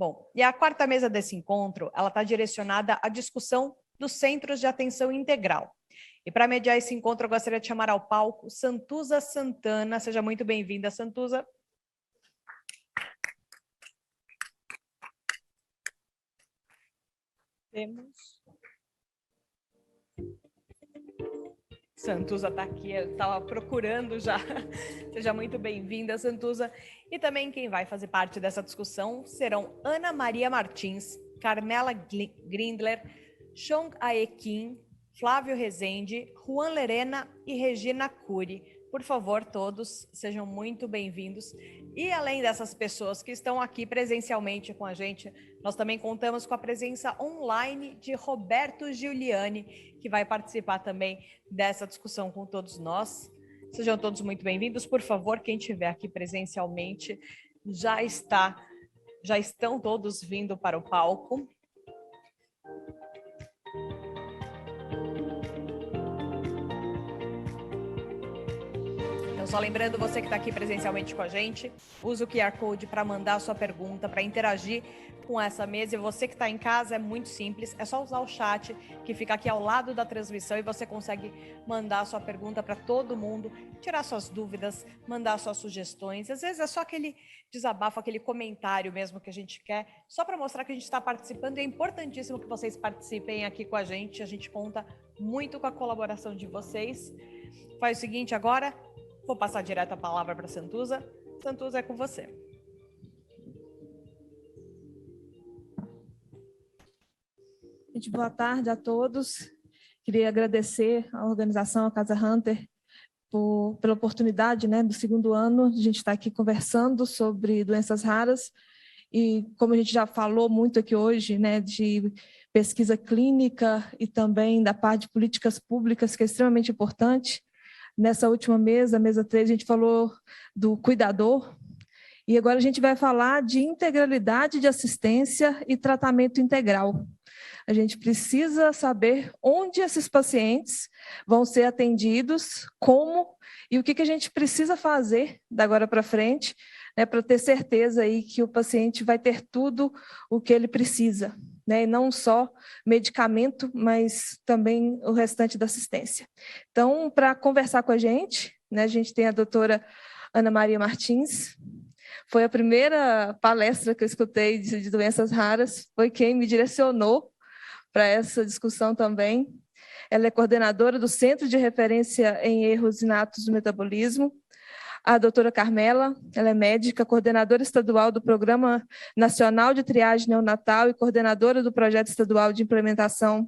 Bom, e a quarta mesa desse encontro, ela está direcionada à discussão dos centros de atenção integral. E para mediar esse encontro, eu gostaria de chamar ao palco Santuza Santana. Seja muito bem-vinda, Santuza. Temos. Santuza está aqui, eu estava procurando já. Seja muito bem-vinda, Santuza. E também quem vai fazer parte dessa discussão serão Ana Maria Martins, Carmela Grindler, Chong Aekin, Flávio Rezende, Juan Lerena e Regina Cury. Por favor, todos sejam muito bem-vindos. E além dessas pessoas que estão aqui presencialmente com a gente, nós também contamos com a presença online de Roberto Giuliani, que vai participar também dessa discussão com todos nós. Sejam todos muito bem-vindos. Por favor, quem estiver aqui presencialmente já estão todos vindo para o palco. Então, só lembrando, você que está aqui presencialmente com a gente, usa o QR Code para mandar a sua pergunta, para interagir com essa mesa. E você que está em casa, é muito simples, é só usar o chat que fica aqui ao lado da transmissão e você consegue mandar a sua pergunta para todo mundo, tirar suas dúvidas, mandar suas sugestões. Às vezes é só aquele desabafo, aquele comentário mesmo que a gente quer, só para mostrar que a gente está participando. E é importantíssimo que vocês participem aqui com a gente conta muito com a colaboração de vocês. Faz o seguinte agora, vou passar direto a palavra para a Santuza. Santuza, é com você. Gente, boa tarde a todos. Queria agradecer à organização, a Casa Hunter, pela oportunidade, do segundo ano, de a gente estar aqui conversando sobre doenças raras. E como a gente já falou muito aqui hoje, de pesquisa clínica e também da parte de políticas públicas, que é extremamente importante. Nessa última mesa, mesa 3, a gente falou do cuidador, e agora a gente vai falar de integralidade de assistência e tratamento integral. A gente precisa saber onde esses pacientes vão ser atendidos, como e o que a gente precisa fazer da agora para frente, para ter certeza aí que o paciente vai ter tudo o que ele precisa. E não só medicamento, mas também o restante da assistência. Então, para conversar com a gente tem a doutora Ana Maria Martins. Foi a primeira palestra que eu escutei de doenças raras, foi quem me direcionou para essa discussão também. Ela é coordenadora do Centro de Referência em Erros Inatos do Metabolismo. A doutora Carmela, ela é médica, coordenadora estadual do Programa Nacional de Triagem Neonatal e coordenadora do Projeto Estadual de Implantação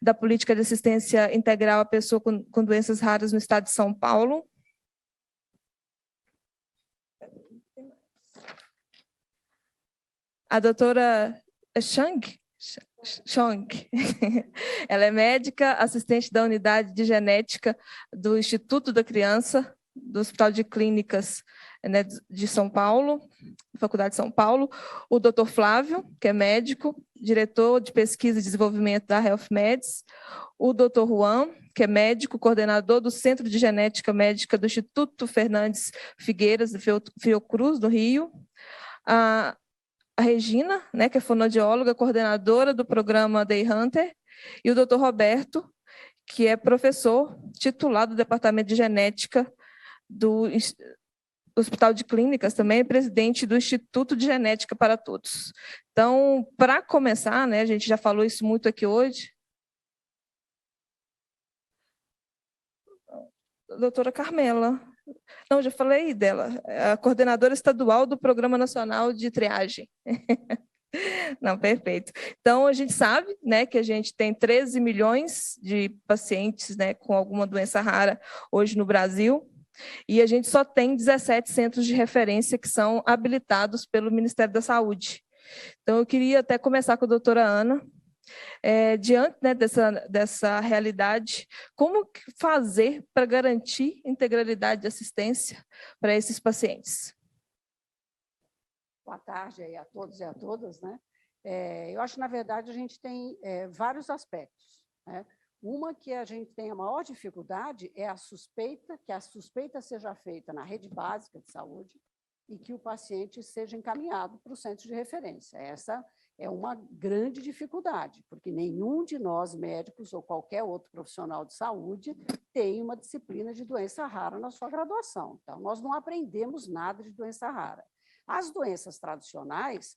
da Política de Assistência Integral à Pessoa com Doenças Raras no Estado de São Paulo. A doutora Chong, ela é médica, assistente da Unidade de Genética do Instituto da Criança, do Hospital de Clínicas de São Paulo, Faculdade de São Paulo. O doutor Flávio, que é médico, diretor de pesquisa e desenvolvimento da Health Meds. O doutor Juan, que é médico, coordenador do Centro de Genética Médica do Instituto Fernandes Figueiras, de Fiocruz, do Rio. A Regina, que é fonoaudióloga, coordenadora do programa Day Hunter. E o doutor Roberto, que é professor titular do Departamento de Genética do Hospital de Clínicas, também é presidente do Instituto de Genética para Todos. Então, para começar, a gente já falou isso muito aqui hoje. Doutora Carmela. Não, já falei dela, a coordenadora estadual do Programa Nacional de Triagem. Não, perfeito. Então, a gente sabe que a gente tem 13 milhões de pacientes com alguma doença rara hoje no Brasil, e a gente só tem 17 centros de referência que são habilitados pelo Ministério da Saúde. Então, eu queria até começar com a doutora Ana. Diante dessa realidade, como fazer para garantir integralidade de assistência para esses pacientes? Boa tarde aí a todos e a todas. Eu acho, na verdade, a gente tem vários aspectos. Uma que a gente tem a maior dificuldade é a suspeita, que a suspeita seja feita na rede básica de saúde, e que o paciente seja encaminhado para o centro de referência. Essa é uma grande dificuldade, porque nenhum de nós médicos ou qualquer outro profissional de saúde tem uma disciplina de doença rara na sua graduação. Então, nós não aprendemos nada de doença rara. As doenças tradicionais,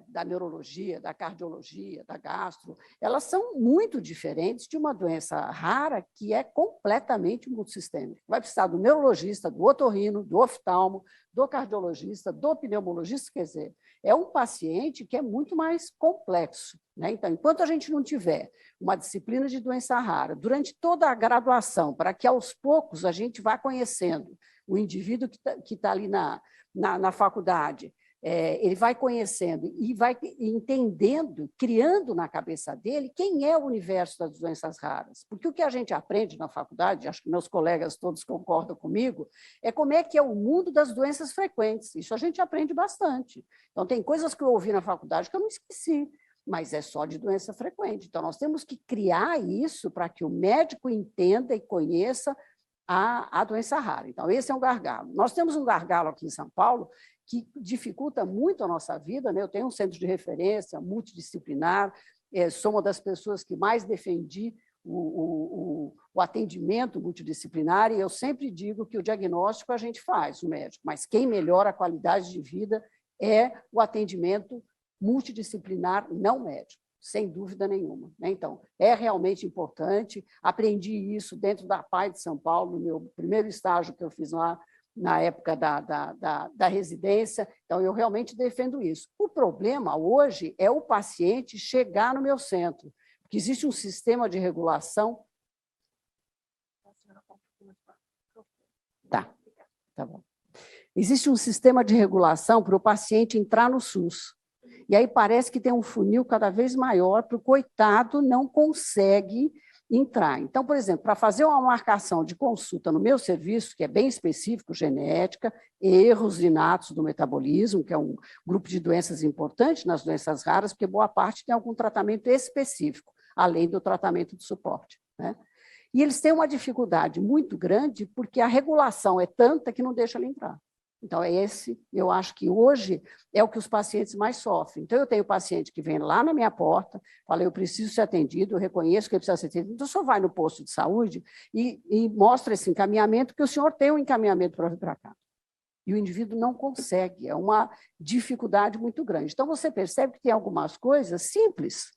da neurologia, da cardiologia, da gastro, elas são muito diferentes de uma doença rara que é completamente multissistêmica. Vai precisar do neurologista, do otorrino, do oftalmo, do cardiologista, do pneumologista, quer dizer, é um paciente que é muito mais complexo, né? Então, enquanto a gente não tiver uma disciplina de doença rara durante toda a graduação, para que aos poucos a gente vá conhecendo o indivíduo que tá ali na faculdade, ele vai conhecendo e vai entendendo, criando na cabeça dele quem é o universo das doenças raras. Porque o que a gente aprende na faculdade, acho que meus colegas todos concordam comigo, é como é que é o mundo das doenças frequentes. Isso a gente aprende bastante. Então, tem coisas que eu ouvi na faculdade que eu não esqueci, mas é só de doença frequente. Então, nós temos que criar isso para que o médico entenda e conheça a doença rara. Então, esse é um gargalo. Nós temos um gargalo aqui em São Paulo que dificulta muito a nossa vida, né? Eu tenho um centro de referência multidisciplinar, sou uma das pessoas que mais defendi o atendimento multidisciplinar, e eu sempre digo que o diagnóstico a gente faz, o médico, mas quem melhora a qualidade de vida é o atendimento multidisciplinar não médico, sem dúvida nenhuma, né? Então, é realmente importante. Aprendi isso dentro da PAI de São Paulo, no meu primeiro estágio que eu fiz lá, na época da residência. Então, eu realmente defendo isso. O problema hoje é o paciente chegar no meu centro, porque existe um sistema de regulação. Tá bom. Existe um sistema de regulação para o paciente entrar no SUS. E aí parece que tem um funil cada vez maior, para o coitado não consegue entrar. Então, por exemplo, para fazer uma marcação de consulta no meu serviço, que é bem específico, genética, erros inatos do metabolismo, que é um grupo de doenças importante nas doenças raras, porque boa parte tem algum tratamento específico, além do tratamento de suporte, né? E eles têm uma dificuldade muito grande, porque a regulação é tanta que não deixa ele entrar. Então, eu acho que hoje é o que os pacientes mais sofrem. Então, eu tenho paciente que vem lá na minha porta, fala, eu preciso ser atendido, eu reconheço que ele precisa ser atendido, então o senhor vai no posto de saúde e mostra esse encaminhamento, que o senhor tem um encaminhamento para vir para cá. E o indivíduo não consegue, é uma dificuldade muito grande. Então, você percebe que tem algumas coisas simples.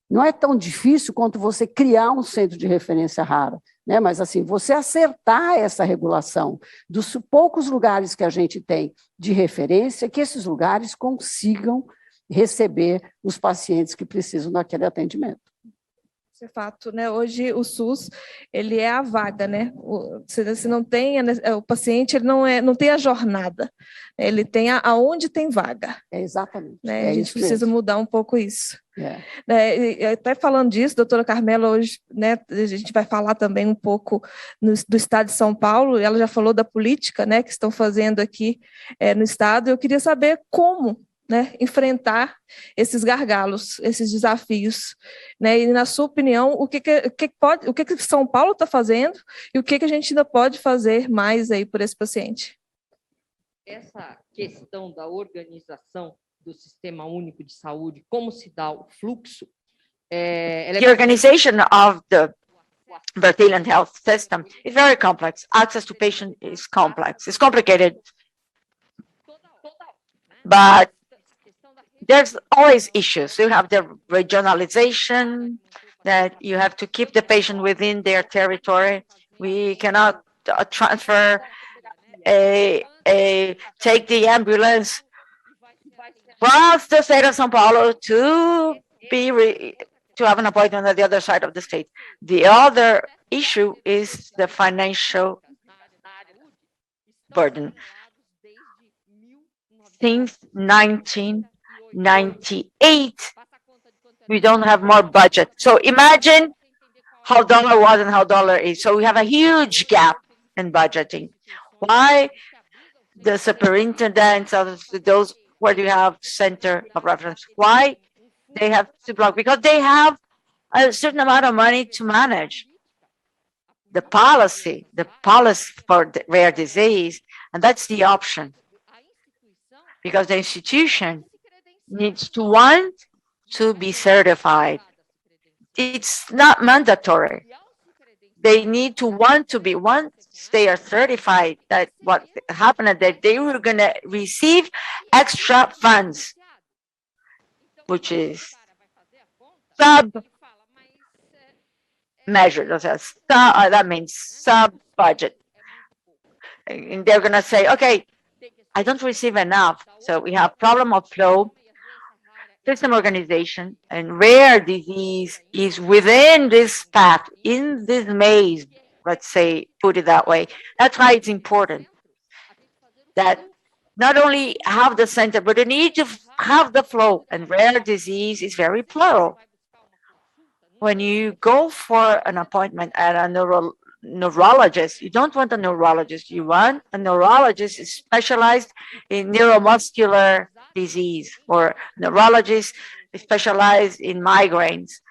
Não é tão difícil quanto você criar um centro de referência rara, né? Mas, assim, você acertar essa regulação dos poucos lugares que a gente tem de referência, que esses lugares consigam receber os pacientes que precisam daquele atendimento. Esse é fato, né? Hoje o SUS, ele é a vaga, né? Se não tem, o paciente ele não tem a jornada, ele tem aonde tem vaga. Exatamente. Né? A gente precisa mudar um pouco isso. Até falando disso, doutora Carmela, hoje, né, a gente vai falar também um pouco do estado de São Paulo. Ela já falou da política, né, que estão fazendo aqui no estado. Eu queria saber como, né, enfrentar esses gargalos, esses desafios, né? E, na sua opinião, o que São Paulo está fazendo e o que a gente ainda pode fazer mais aí por esse paciente? Essa questão da organização do Sistema Único de Saúde, como se dá o fluxo? The organization of the Brazilian health system is very complex. Access to patient is complex. It's complicated, but there's always issues. You have the regionalization, that you have to keep the patient within their territory. We cannot transfer take the ambulance across the state of São Paulo to have an appointment at the other side of the state. The other issue is the financial burden. Since 1998, we don't have more budget. So imagine how dollar was and how dollar is. So we have a huge gap in budgeting. Why the superintendents of those where you have center of reference, why they have to block? Because they have a certain amount of money to manage. The policy for the rare disease, and that's the option. because the institution needs to want to be certified. It's not mandatory. They need to want to be. Once they are certified, that what happened that they were going to receive extra funds, which is sub measure. That means sub budget. And they're going to say, okay, I don't receive enough. So we have problem of flow, system organization, and rare disease is within this path, in this maze, let's say, put it that way. That's why it's important that not only have the center, but they need to have the flow. And rare disease is very plural. When you go for an appointment at a neurologist, you don't want a neurologist. You want a neurologist specialized in neuromuscular disease, or neurologist specialized in migraines,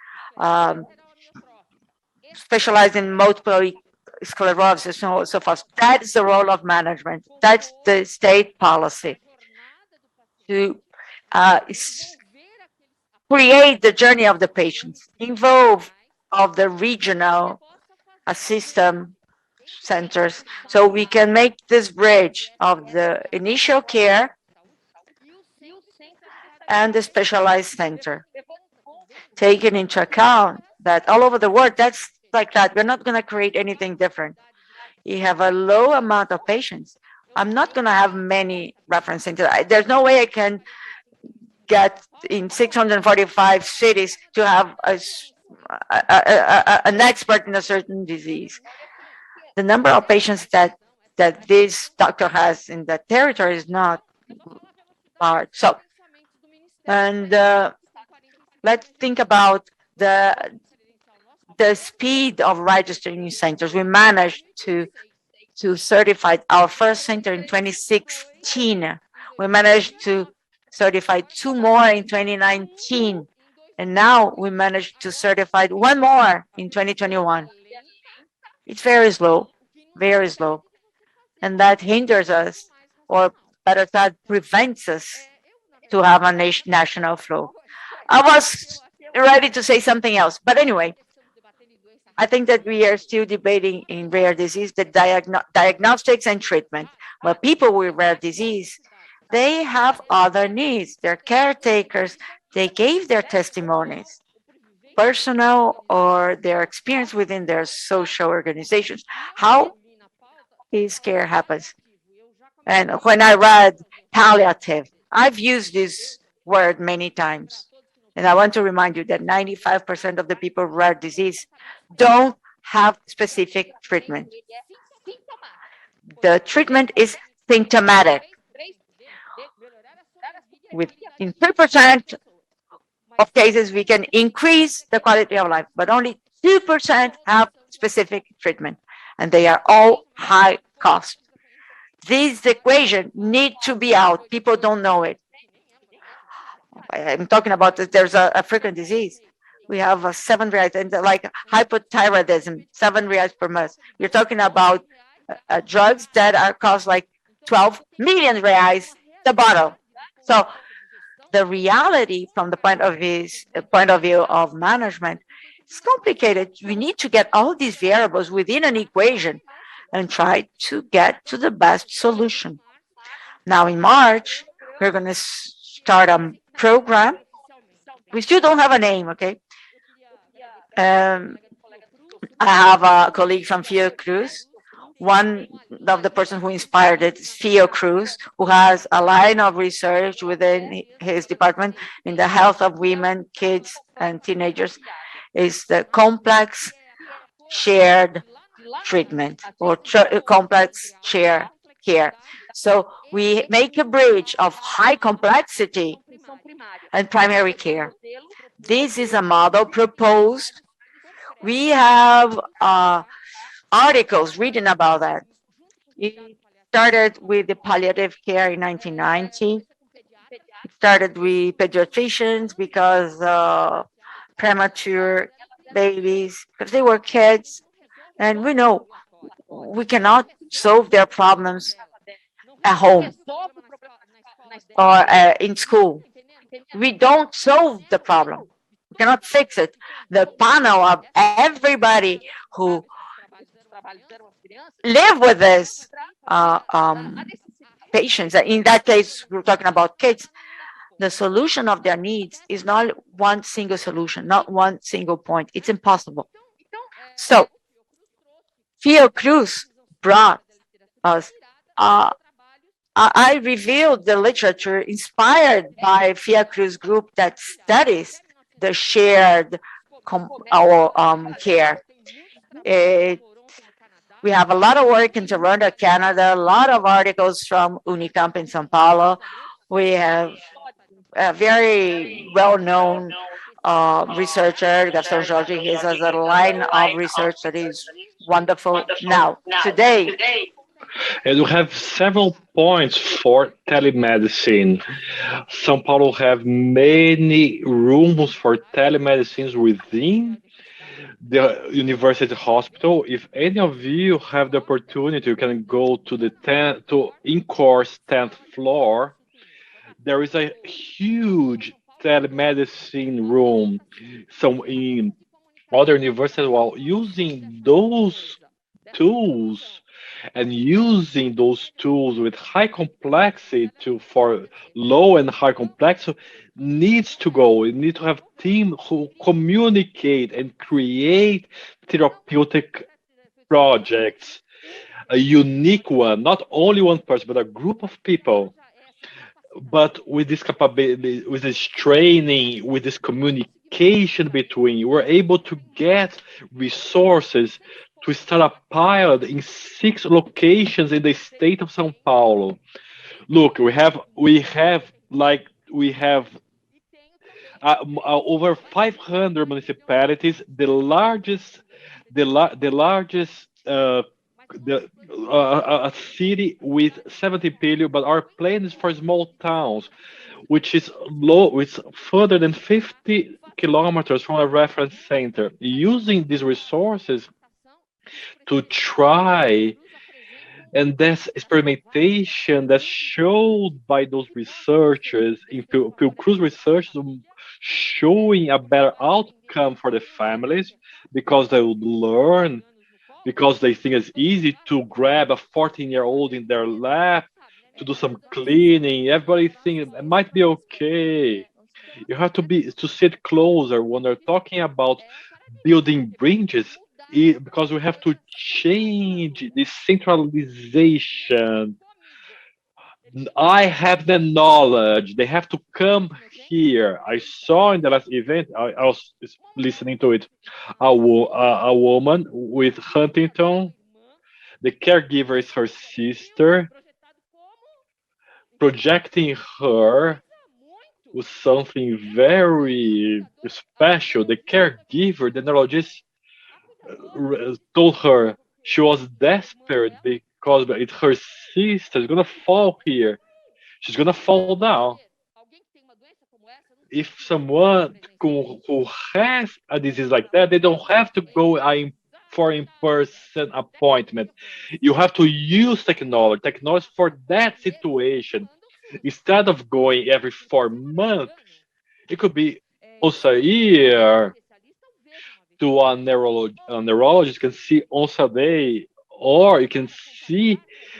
specialized in multiple sclerosis, so forth. That's the role of management. That's the state policy to create the journey of the patients, involve of the regional system centers, so we can make this bridge of the initial care and the specialized center, taking into account that all over the world, that's like that. We're not going to create anything different. You have a low amount of patients. I'm not going to have many referencing to that. There's no way I can get in 645 cities to have an expert in a certain disease. The number of patients that this doctor has in that territory is not large. So, and let's think about the speed of registering centers. We managed to certify our first center in 2016. We managed to certify 2 more in 2019. And now we managed to certify 1 more in 2021. It's very slow, very slow. And that hinders us, or better said, prevents us to have a national flow. I was ready to say something else, but anyway, I think that we are still debating in rare disease the diagnostics and treatment. But people with rare disease, they have other needs. They're caretakers. They gave their testimonies, personal or their experience within their social organizations, how his care happens. And when I read palliative, I've used this word many times. And I want to remind you that 95% of the people with rare disease don't have specific treatment. The treatment is symptomatic. In 3% of cases, we can increase the quality of life, but only 2% have specific treatment, and they are all high cost. This equation need to be out. People don't know it. I'm talking about this. There's a frequent disease. We have a 7 reais, and like hypothyroidism, 7 reais per month. You're talking about drugs that are cost like 12 million reais the bottle. So the reality from the point of view of management is complicated. We need to get all these variables within an equation and try to get to the best solution. Now in March, we're going to start a program. We still don't have a name, okay? I have a colleague from Fiocruz. One of the person who inspired it is Fiocruz, who has a line of research within his department in the health of women, kids, and teenagers. Is the complex shared treatment, or complex shared care. So we make a bridge of high complexity and primary care. This is a model proposed. We have articles reading about that. It started with the palliative care in 1990. It started with pediatricians because premature babies, because they were kids. And we know we cannot solve their problems at home. or in school. We don't solve the problem. We cannot fix it. The panel of everybody who live with this patients, in that case, we're talking about kids, the solution of their needs is not one single solution, not one single point. It's impossible. So Fiocruz brought us, I revealed the literature inspired by Fiocruz group that studies the shared care. We have a lot of work in Toronto, Canada, a lot of articles from Unicamp in São Paulo. We have a very well-known researcher, Gaston Jorge. He has a line of research that is wonderful. Now, today, and we have several points for telemedicine. São Paulo have many rooms for telemedicine within the university hospital. If any of you have the opportunity, you can go to the in-course 10th floor. There is a huge telemedicine room. So in other universities, while using those tools and using those tools with high complexity for low and high complexity needs to go. We need to have teams who communicate and create therapeutic projects, a unique one, not only one person, but a group of people. But with this capability, with this training, with this communication between, we're able to get resources to start a pilot in 6 locations in the state of São Paulo. Look, we have over 500 municipalities. The largest a city with 70 billion, but our plan is for small towns, which is low. It's further than 50 kilometers from a reference center. Using these resources to try, and this experimentation that's showed by those researchers in Fiocruz research, showing a better outcome for the families because they would learn, because they think it's easy to grab a 14-year-old in their lap to do some cleaning. Everybody thinks it might be okay. You have to sit closer when they're talking about building bridges, because we have to change the centralization. I have the knowledge. They have to come here. I saw in the last event, I was listening to it, a woman with Huntington. The caregiver is her sister, projecting her with something very special. The caregiver, the neurologist, told her she was desperate because it's her sister is gonna fall here. She's gonna fall down. If someone who has a disease like that, they don't have to go for in-person appointment. You have to use technology for that situation. Instead of going every 4 months, it could be also a year. To a neurologist, you can see once a day, or you can see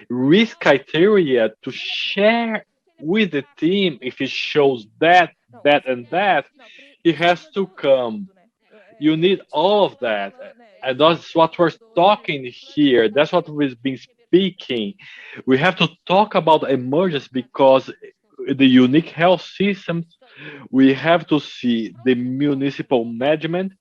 risk criteria to share with the team. If it shows that, and that, it has to come. You need all of that. And that's what we're talking here. That's what we've been speaking. We have to talk about emergence because the unique health systems, we have to see the municipal management.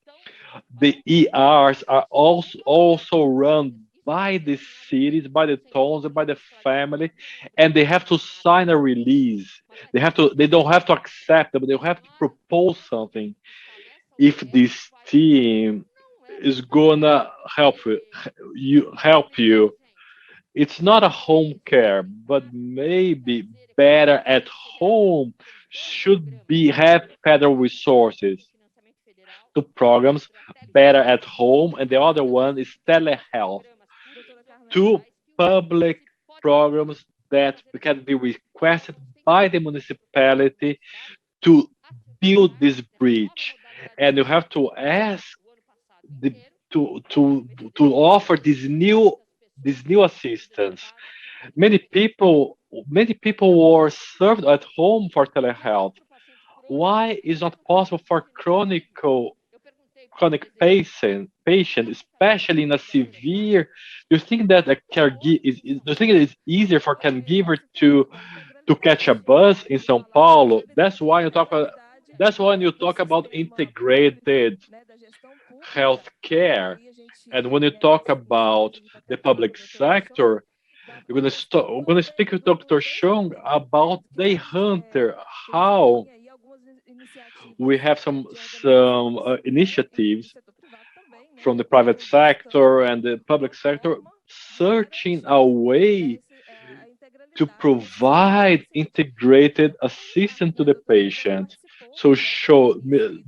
The ERs are also run by the cities, by the towns, and by the family, and they have to sign a release. They don't have to accept it, but they have to propose something. If this team is gonna help you, it's not a home care, but maybe better at home should have federal resources to programs better at home, and the other one is telehealth. 2 public programs that can be requested by the municipality to build this bridge, and you have to ask the, to offer this new assistance. Many people were served at home for telehealth. Why is not possible for chronic patient, especially in a severe? Do you think that a caregiver do you think it is easier for caregiver to catch a bus in São Paulo? That's why you talk about integrated healthcare. And when you talk about the public sector, we're gonna speak with Dr. Chung about the hunter, how we have some initiatives from the private sector and the public sector searching a way to provide integrated assistance to the patient. So,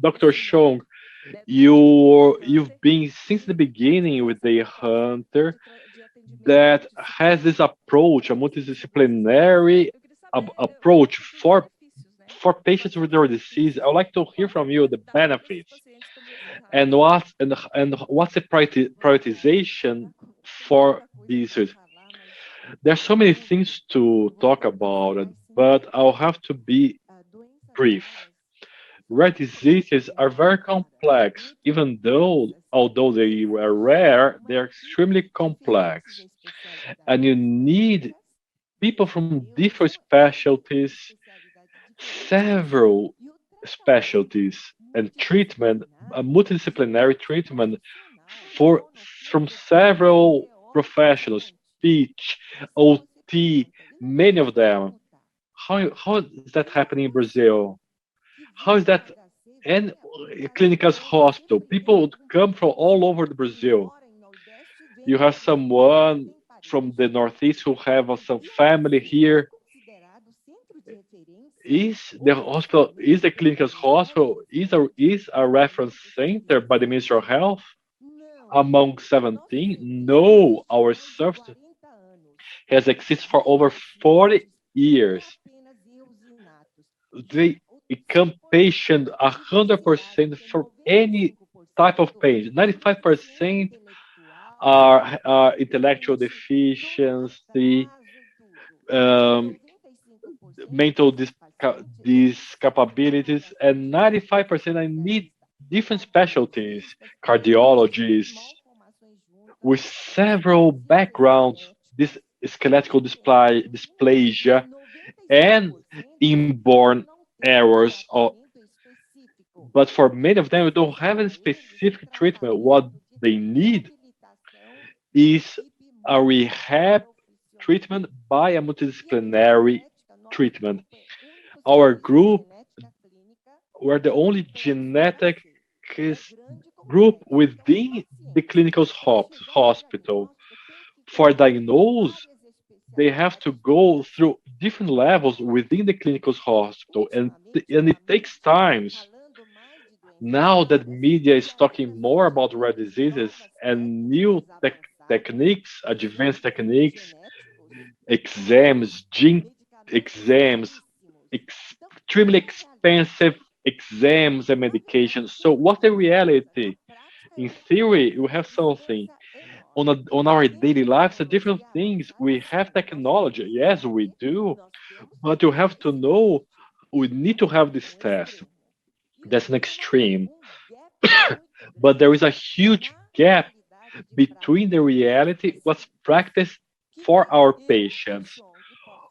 Dr. Chung, you've been since the beginning with the hunter that has this approach, a multidisciplinary approach for patients with their disease. I would like to hear from you the benefits and what's the prioritization for these. There's so many things to talk about, but I'll have to be brief. Rare diseases are very complex, even though, although they were rare, they're extremely complex. And you need people from different specialties, several specialties, and treatment, a multidisciplinary treatment for from several professionals, speech, OT, many of them. How is that happening in Brazil? How is that in clinical hospital? People would come from all over the Brazil. You have someone from the Northeast who have some family here. Is the hospital, is the clinical hospital, is a reference center by the Ministry of Health among 17? No, our service has existed for over 40 years. They become patient 100% for any type of pain. 95% are intellectual deficiency, um, mental discapabilities, and 95% I need different specialties, cardiologists, with several backgrounds, this skeletal dysplasia, and inborn errors. But for many of them, we don't have a specific treatment. What they need is a rehab treatment by a multidisciplinary treatment. Our group, we're the only genetic group within the clinical hospital. For diagnose, they have to go through different levels within the clinical hospital, and it takes times. Now that media is talking more about rare diseases and new techniques, advanced techniques, exams, gene exams, extremely expensive exams and medications. So what's the reality? In theory, we have something on our daily lives, the different things. We have technology, yes, we do, but you have to know we need to have this test. That's an extreme, but there is a huge gap between the reality, what's practiced for our patients.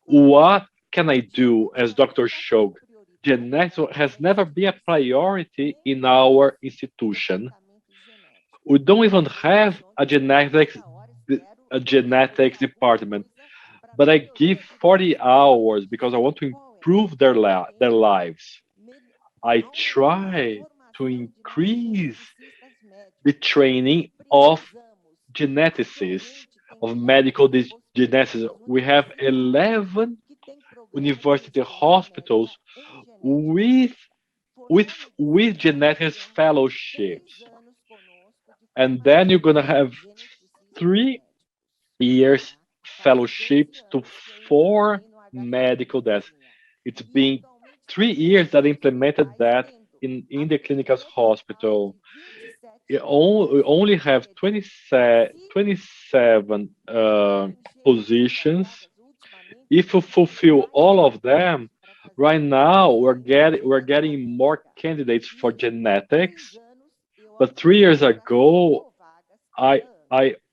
What can I do as Dr. Shog? Genetics has never been a priority in our institution. We don't even have a genetics department, but I give 40 hours because I want to improve their lives. I try to increase the training of geneticists, of geneticists. We have 11 university hospitals with with genetics fellowships, and then you're gonna have 3 years fellowships to 4 medical desks. It's been 3 years that I implemented that in the clinical hospital. We only have 27 positions. If we fulfill all of them, right now we're getting more candidates for genetics. But 3 years ago, I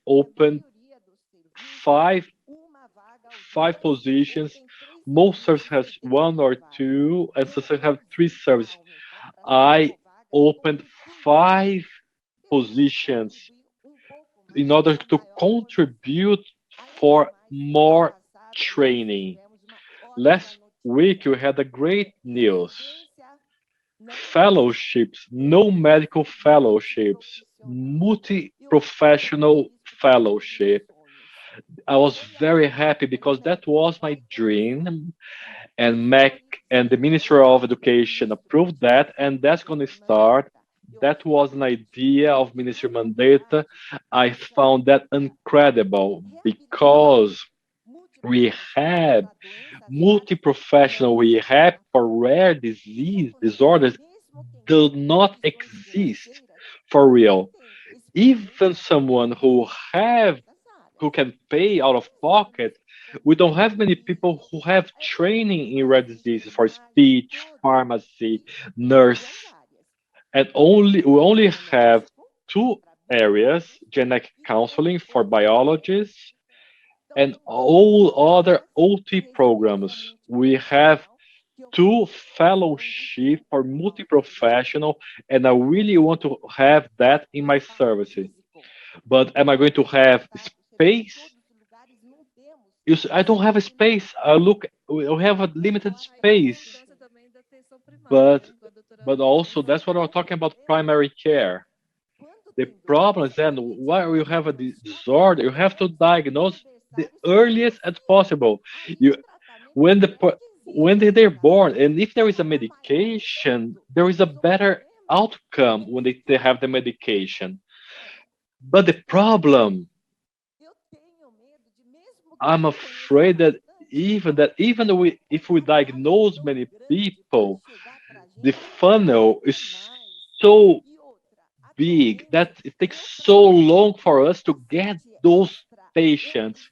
opened five five positions. Most services has one or two, and some have three services. I opened five positions in order to contribute for more training. Last week we had a great news. Fellowships, no medical fellowships, multi-professional fellowship. I was very happy because that was my dream, and MEC and the Ministry of Education approved that, and that's going to start. That was an idea of Minister Mandetta. I found that incredible because we have multi-professional rehab for rare disease disorders do not exist for real. Even someone who can pay out of pocket, we don't have many people who have training in rare diseases for speech, pharmacy, nurse, and we only have two areas: genetic counseling for biologists and all other OT programs. We have two fellowship for multi-professional, and I really want to have that in my services. But am I going to have space? I don't have a space. We have a limited space, but also that's what I'm talking about primary care. The problem is then while you have a disorder, you have to diagnose the earliest as possible. You when they're born, and if there is a medication, there is a better outcome when they have the medication. But the problem, I'm afraid that if we diagnose many people, the funnel is so big that it takes so long for us to get those patients.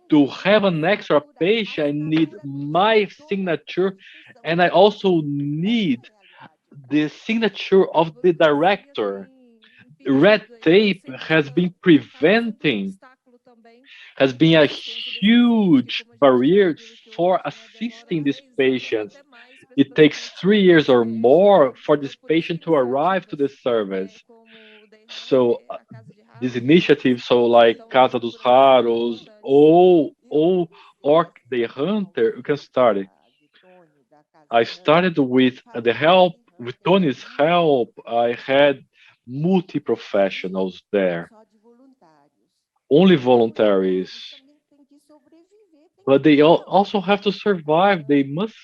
To have an extra patient, I need my signature, and I also need the signature of the director. Red tape has been a huge barrier for assisting these patients. It takes 3 years or more for this patient to arrive to the service. So these initiatives, so like Casa dos Raros, or the Hunter, you can start it. I started with Tony's help. I had multi professionals there, only voluntaries, but they also have to survive. They must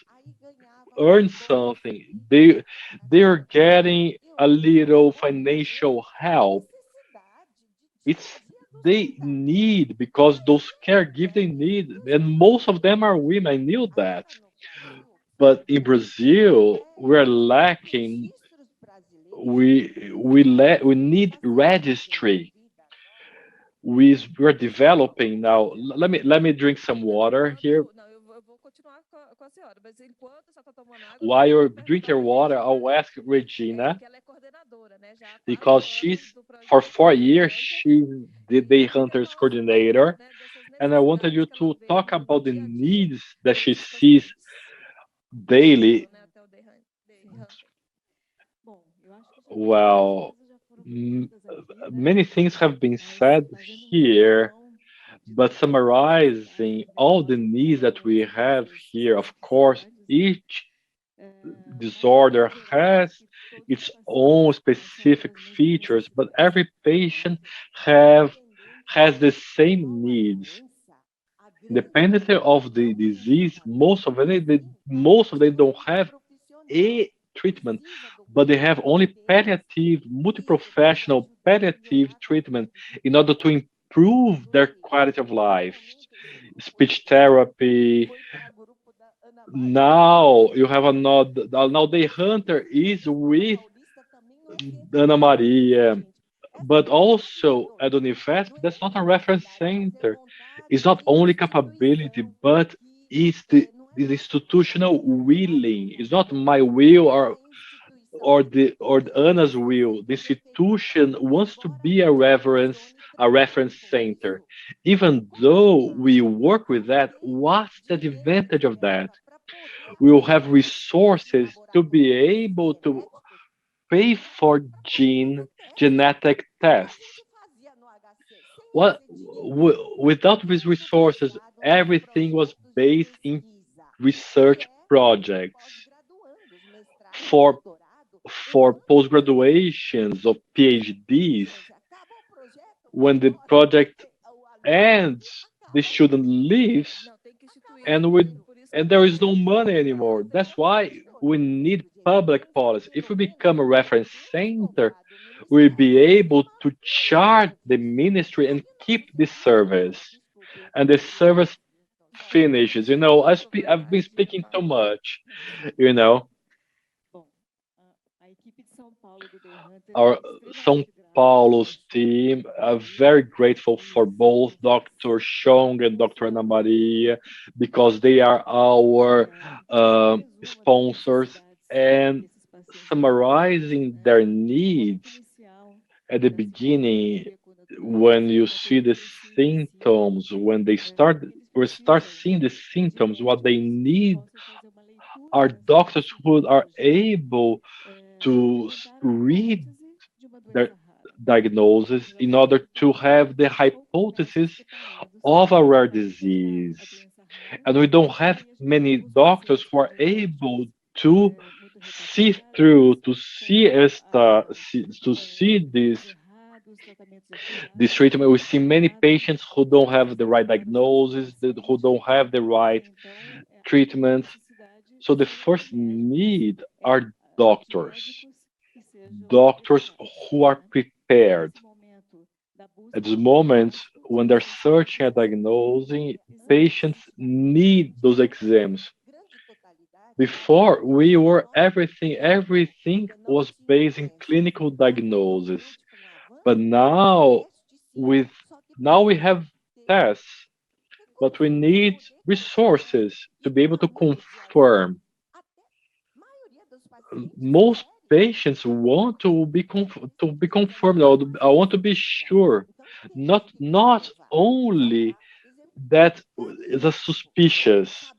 earn something. They're getting a little financial help. It's they need because those caregivers they need, and most of them are women. I knew that, but in Brazil we're lacking. We need registry. We're developing now. Let me drink some water here. While you're drinking your water, I'll ask Regina because she's for 4 years she's the Day Hunters coordinator, and I wanted you to talk about the needs that she sees daily. Well, many things have been said here, but summarizing all the needs that we have here, of course, each disorder has its own specific features, but every patient have has the same needs. Independently of the disease, most of them don't have a treatment, but they have only palliative, multi-professional palliative treatment in order to improve their quality of life. Speech therapy, now you have another. Now the hunter is with Ana Maria, but also at Unifesp, that's not a reference center. It's not only capability, but it's the institutional willing. It's not my will or Anna's will. The institution wants to be a reference center. Even though we work with that, what's the advantage of that? We will have resources to be able to pay for genetic tests. Without these resources, everything was based in research projects for post graduations of PhDs. When the project ends, the student leaves, and there is no money anymore. That's why we need public policy. If we become a reference center, we'll be able to charge the ministry and keep the service. And the service finishes. I've been speaking too much. You know, our São Paulo's team are very grateful for both Dr. Chong and Dr. Ana Maria because they are our sponsors and summarizing their needs at the beginning when you see the symptoms when they start seeing the symptoms what they need are doctors who are able to read their diagnosis in order to have the hypothesis of a rare disease. And we don't have many doctors who are able to see through, to see this treatment. We see many patients who don't have the right diagnosis, who don't have the right treatments. So the first need are doctors who are prepared. At this moment, when they're searching and diagnosing, patients need those exams. Before we were everything was based in clinical diagnosis. But with now we have tests, but we need resources to be able to confirm. Most patients want to be confirmed. I want to be sure, not only that is a suspicious,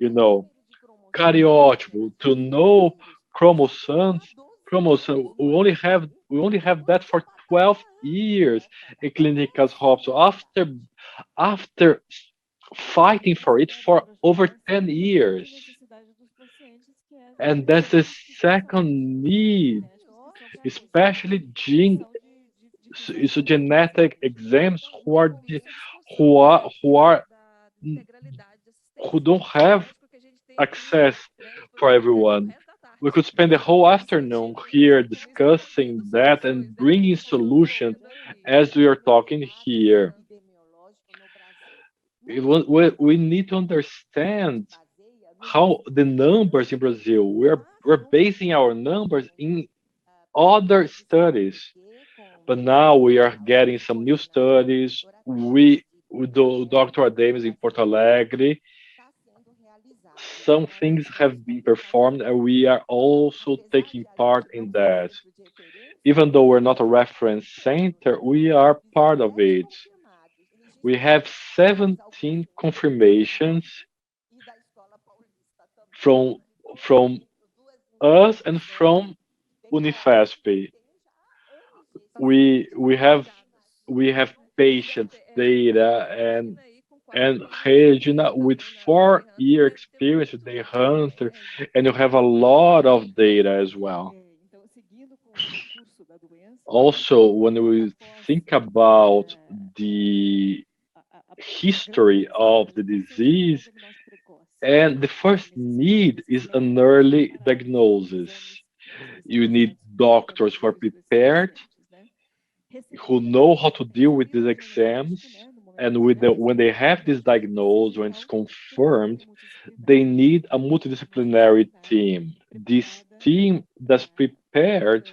karyotype to know chromosomes. We only have that for 12 years in clinical hope. So after fighting for it for over 10 years. And that's the second need, especially genetic exams who are who are who don't have access for everyone. We could spend the whole afternoon here discussing that and bringing solutions as we are talking here. We need to understand how the numbers in Brazil, we're basing our numbers in other studies, but now we are getting some new studies. With Dr. Adames in Porto Alegre, some things have been performed, and we are also taking part in that. Even though we're not a reference center, we are part of it. We have 17 confirmations from us and from Unifesp. We have patient data and Regina with 4-year experience with the hunter, and you have a lot of data as well. Also, when we think about the history of the disease, and the first need is an early diagnosis. You need doctors who are prepared, who know how to deal with these exams, And when they have this diagnosis, when it's confirmed, they need a multidisciplinary team. This team that's prepared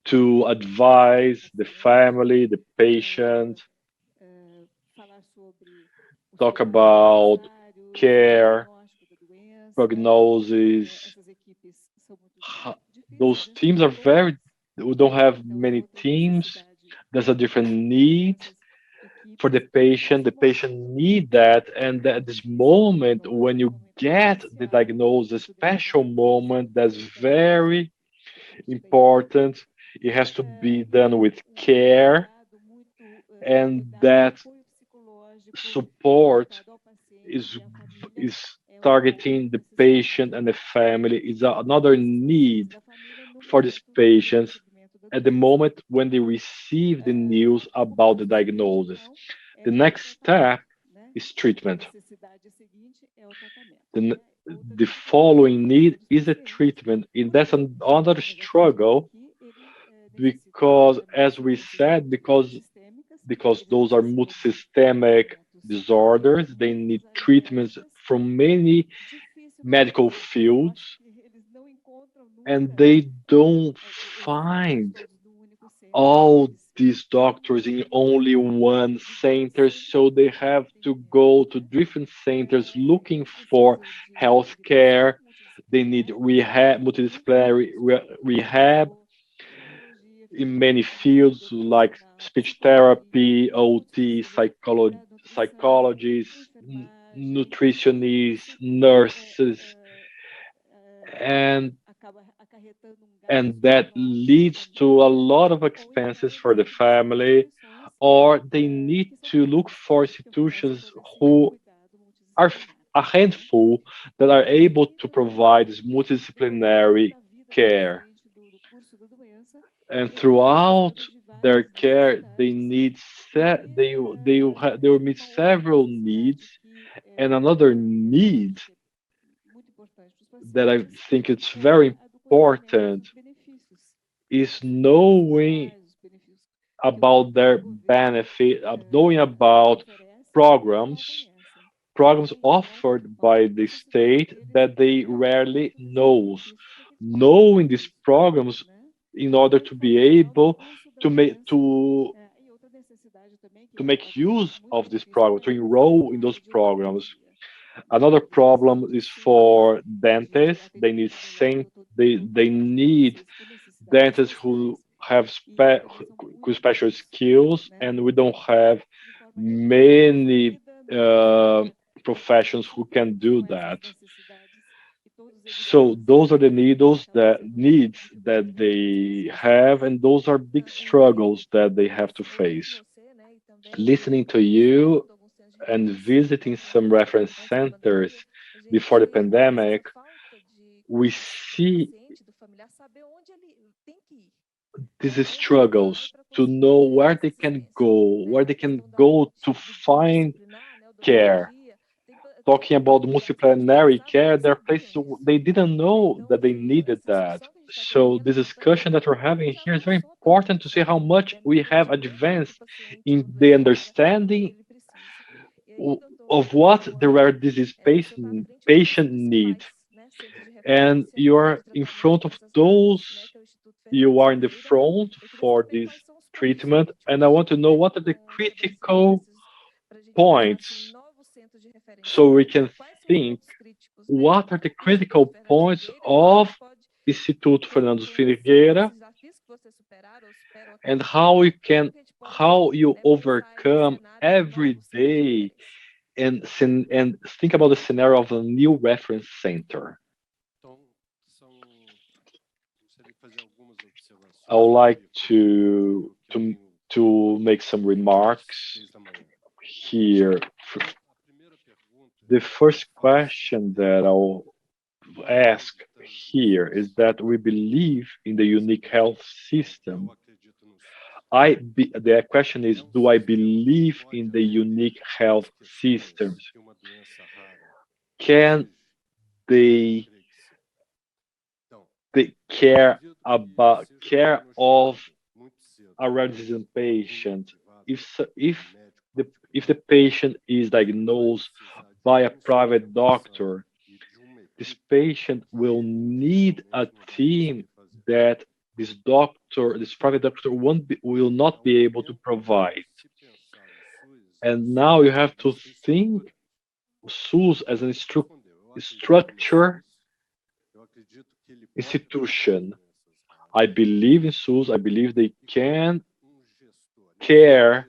to advise the family, the patient, talk about care, prognosis. Those teams are very, we don't have many teams. There's a different need for the patient. The patient need that. And at this moment, when you get the diagnosis, a special moment that's very important. It has to be done with care, and that support is is targeting the patient and the family is another need for these patients at the moment when they receive the news about the diagnosis. The next step is treatment. The, the following need is a treatment, and that's another struggle because, as we said, because those are multisystemic disorders, they need treatments from many medical fields, and they don't find all these doctors in only one center, so they have to go to different centers looking for health care. They need rehab, multidisciplinary rehab in many fields like speech therapy, OT, psychologists, nutritionists, nurses, and and that leads to a lot of expenses for the family, or they need to look for institutions who are a handful that are able to provide this multidisciplinary care. And throughout their care, they need they will meet several needs, and another need that I think it's very important is knowing about their benefit, knowing about programs, programs offered by the state that they rarely knows. Knowing these programs in order to be able to make use of this program, to enroll in those programs. Another problem is for dentists. They need dentists who have special skills, and we don't have many professions who can do that. So those are the needs that they have, and those are big struggles that they have to face. Listening to you and visiting some reference centers before the pandemic, we see these struggles to know where they can go to find care. Talking about multidisciplinary care, there are places they didn't know that they needed that. So this discussion that we're having here is very important to see how much we have advanced in the understanding of what the rare disease patient need. And you're in front of those, you are in the front for this treatment, and I want to know what are the critical points so we can think what are the critical points of Instituto Fernando Figueira and how you overcome every day and think about the scenario of a new reference center. I would like to make some remarks here. The first question that I'll ask here is that we believe in the unique health system. The question is, do I believe in the unique health systems? Can they care of a rare disease patient if the patient is diagnosed by a private doctor, this patient will need a team that this private doctor will not be able to provide. And now you have to think SUS as a structure institution. I believe in SUS. I believe they can care.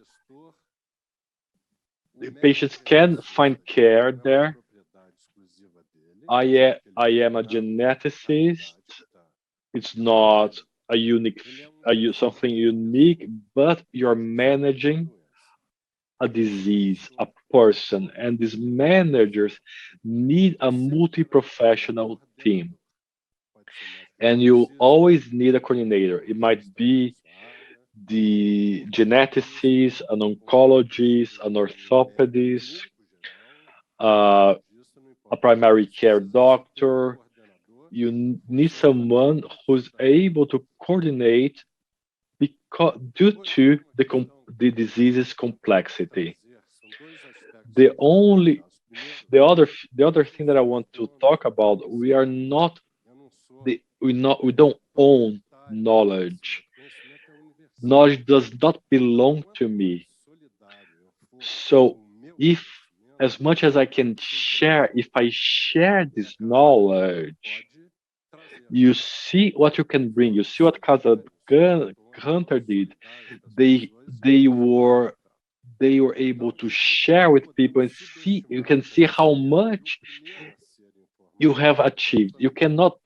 The patients can find care there. I am a geneticist. It's not something unique, but you're managing a disease, a person, and these managers need a multi-professional team. And you always need a coordinator. It might be the geneticist, an oncologist, an orthopedist, uh, a primary care doctor. You need someone who's able to coordinate due to the disease's complexity. The only the other thing that I want to talk about, we are not we don't own knowledge. Knowledge does not belong to me. So if as much as I can share, if I share this knowledge, you see what you can bring. You see what Hunter did. They they were they were able to share with people and see. You can see how much you have achieved. You cannot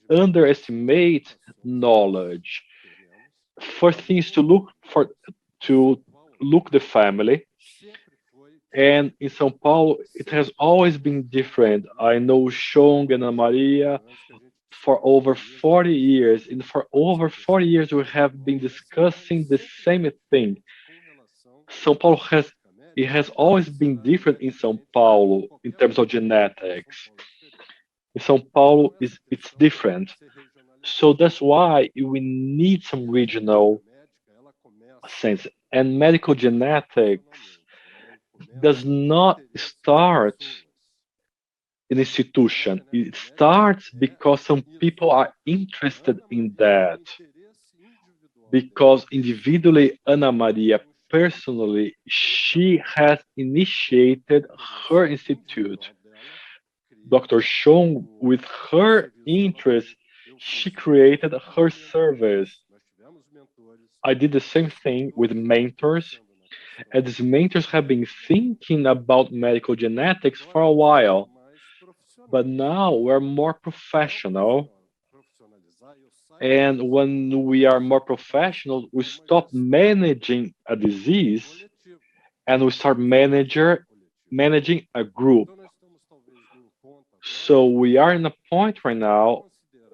underestimate knowledge. First thing is to look the family. And in São Paulo, it has always been different. I know Chong and Ana Maria for over 40 years. And for over 40 years, we have been discussing the same thing. São Paulo has always been different in São Paulo in terms of genetics. In São Paulo, it's different. So that's why we need some regional sense. And medical genetics does not start an institution. It starts because some people are interested in that. Because individually, Ana Maria, personally, she has initiated her institute. Dr. Chong, with her interest, she created her service. I did the same thing with mentors, and these mentors have been thinking about medical genetics for a while, but now we're more professional. And when we are more professional, we stop managing a disease and we start managing a group. So we are in a point right now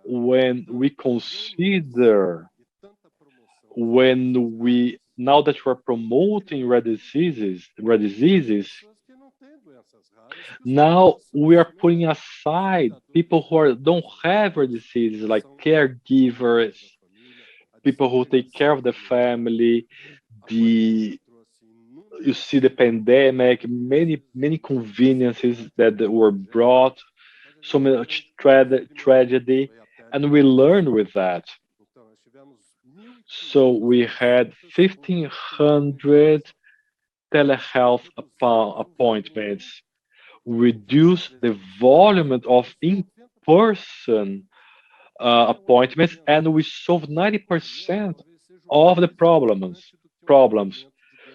when we consider when we now that we're promoting rare diseases, now we are putting aside people don't have rare diseases like caregivers, people who take care of the family. You see the pandemic, many conveniences that were brought, so much tragedy, and we learned with that. So we had 1,500 telehealth appointments, reduce the volume of in-person appointments, and we solved 90% of the problems.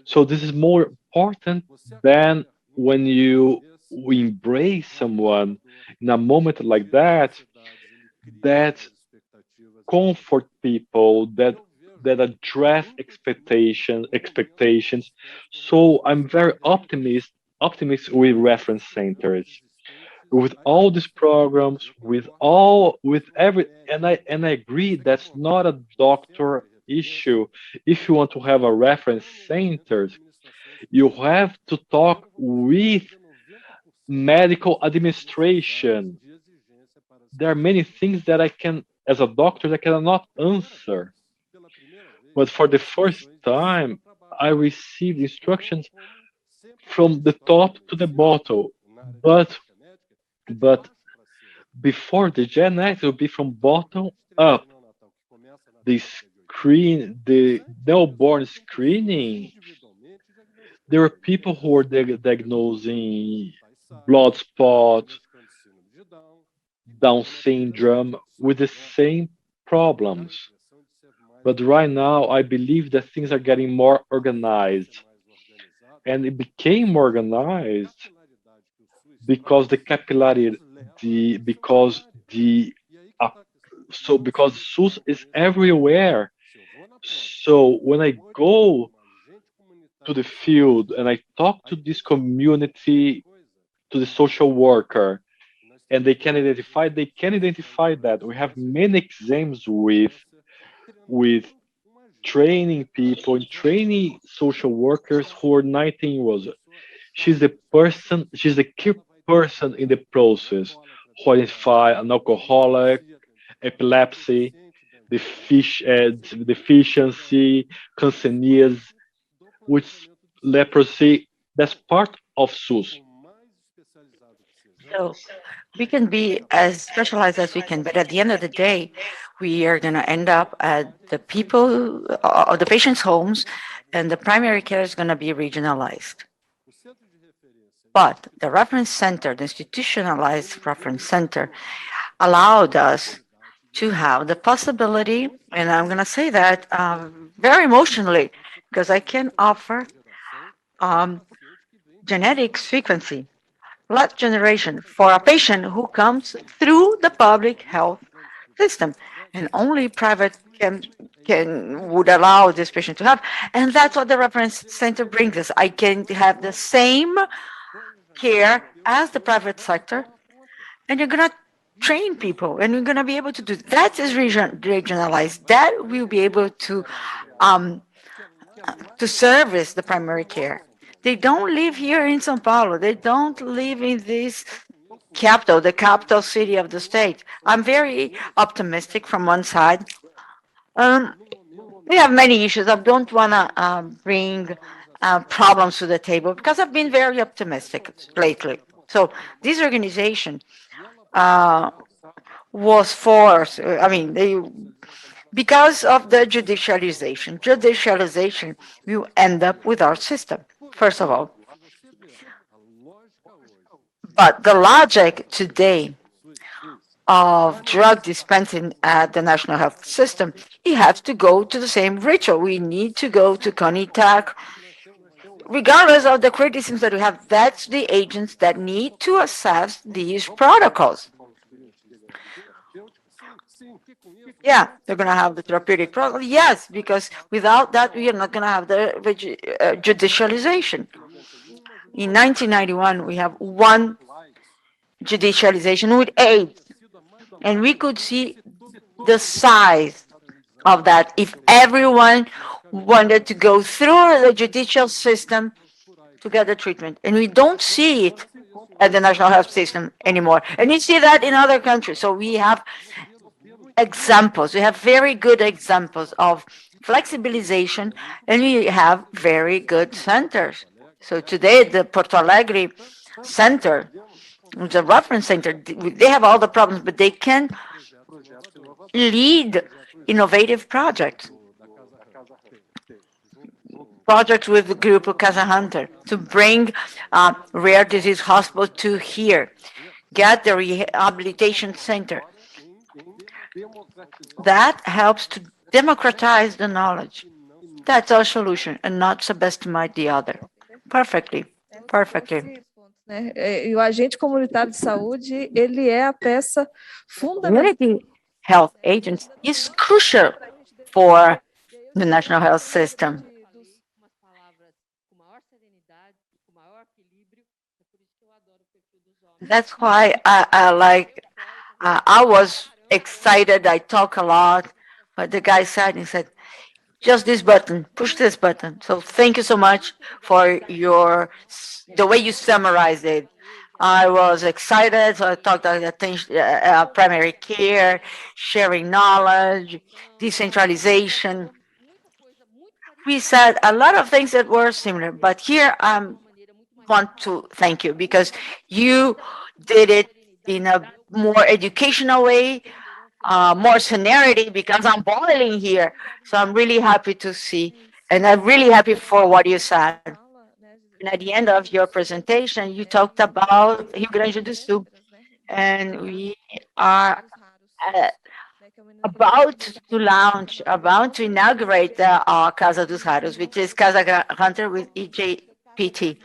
So this is more important than when you embrace someone in a moment like that, that comfort people, that address expectations. So I'm very optimist with reference centers. With all these programs, with every, and I agree that's not a doctor issue. If you want to have a reference centers, you have to talk with medical administration. There are many things that I can, as a doctor, I cannot answer. But for the first time, I received instructions from the top to the bottom. But but before the genetics will be from bottom up. The newborn screening, there were people who were diagnosing blood spot, Down syndrome with the same problems. But right now, I believe that things are getting more organized. And it became organized because the capillarity, because the uh, because SUS is everywhere. So when I go to the field and I talk to this community, to the social worker, and they can identify that. We have many exams with training people and training social workers who are 19 years old. She's the key person in the process who identify an alcoholic, epilepsy, deficiency, cancer, which leprosy. That's part of SUS. So we can be as specialized as we can, but at the end of the day, we are going to end up at the people or the patients' homes, and the primary care is going to be regionalized. But the reference center, the institutionalized reference center, allowed us to have the possibility, and I'm going to say that very emotionally, because I can offer um, genetic sequencing, blood generation for a patient who comes through the public health system, and only private can would allow this patient to have, and that's what the reference center brings us. I can have the same care as the private sector, and you're gonna train people, and you're gonna be able to do that is regionalized. That will be able um, to service the primary care. They don't live here in São Paulo. They don't live in this capital, the capital city of the state. I'm very optimistic from one side. Um, we have many issues. I don't want to bring problems to the table because I've been very optimistic lately. So this organization uh, was forced. I mean, they because of the judicialization. Judicialization will end up with our system, first of all. But the logic today of drug dispensing at the national health system, you have to go to the same ritual. We need to go to CONITAC, regardless of the criticisms that we have. That's the agents that need to assess these protocols. Yeah, they're going to have the therapeutic protocol. Yes, because without that, we are not going to have the judicialization. In 1991, we have one judicialization with eight, and we could see the size of that if everyone wanted to go through the judicial system to get the treatment. And we don't see it at the national health system anymore. And you see that in other countries. So we have examples. We have very good examples of flexibilization, and we have very good centers. So today, the Porto Alegre center, the reference center, they have all the problems, but they can lead innovative projects. Projects with the group of Casa Hunter to bring rare disease hospital to here, get the rehabilitation center. That helps to democratize the knowledge. That's our solution, and not subestimate the other. Perfectly, perfectly. Né? E o agente comunitário de saúde, ele é a peça fundamental. Community health agents is crucial for the national health system. That's why I was excited. I talk a lot, but the guy said, he said, just this button, push this button. So thank you so much for the way you summarized it. I was excited. So I talked about attention, primary care, sharing knowledge, decentralization. we said a lot of things that were similar, but here I want to thank you because you did it in a more educational way, more scenario because I'm boiling here. So I'm really happy to see, and I'm really happy for what you said. And at the end of your presentation, you talked about Rio Grande do Sul, and we are uh, about to launch, about to inaugurate the Casa dos Raros, which is Hunter with EJPT.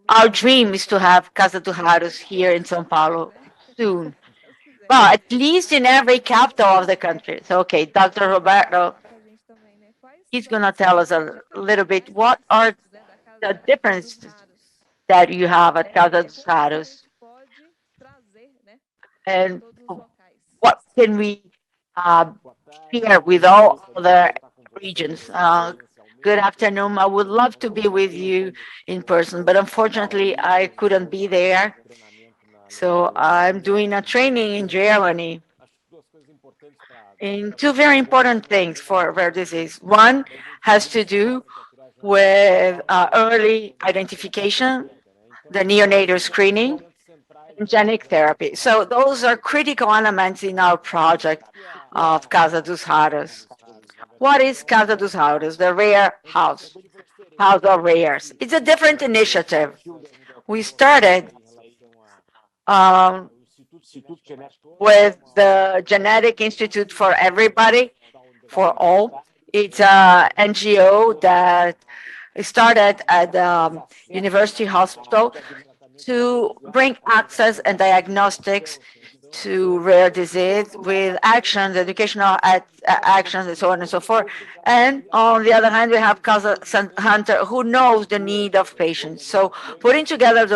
Our dream is to have Casa dos Raros here in São Paulo soon. Well, at least in every capital of the country. So, okay, Dr. Roberto, he's going to tell us a little bit what are the differences that you have at Casa dos Raros and what can we uh, share with all other regions. Good afternoon. I would love to be with you in person, but unfortunately, I couldn't be there. So I'm doing a training in Germany in two very important things for rare disease. One has to do with early identification, the neonatal screening, and genic therapy. So those are critical elements in our project of Casa dos Raros. What is Casa dos Raros? The rare house of rares. It's a different initiative. We started um, with the Genetic Institute for Everybody, for all. It's a NGO that started at the University Hospital to bring access and diagnostics to rare disease with actions, educational actions, and so on and so forth. And on the other hand, we have Casa Hunter, who knows the need of patients. So putting together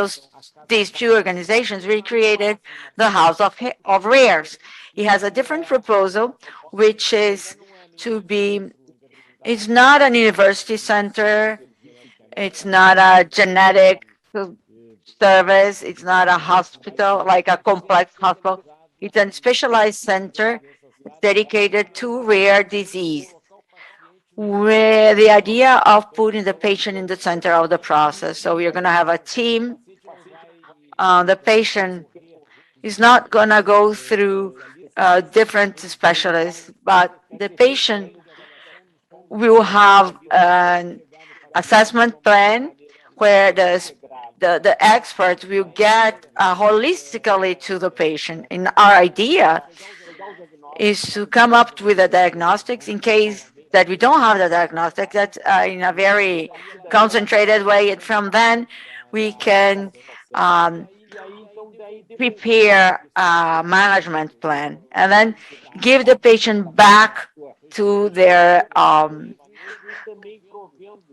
these two organizations, we created the House of Rares. It has a different proposal, which is to be, it's not an university center, it's not a genetic service. It's not a hospital, like a complex hospital. It's a specialized center dedicated to rare disease, with the idea of putting the patient in the center of the process. So we're going to have a team. The patient is not going to go through different specialists, but the patient will have an assessment plan where the expert will get holistically to the patient. And our idea is to come up with a diagnostics in case that we don't have the diagnostic, that in a very concentrated way. And from then, we can prepare a management plan and then give the patient back to their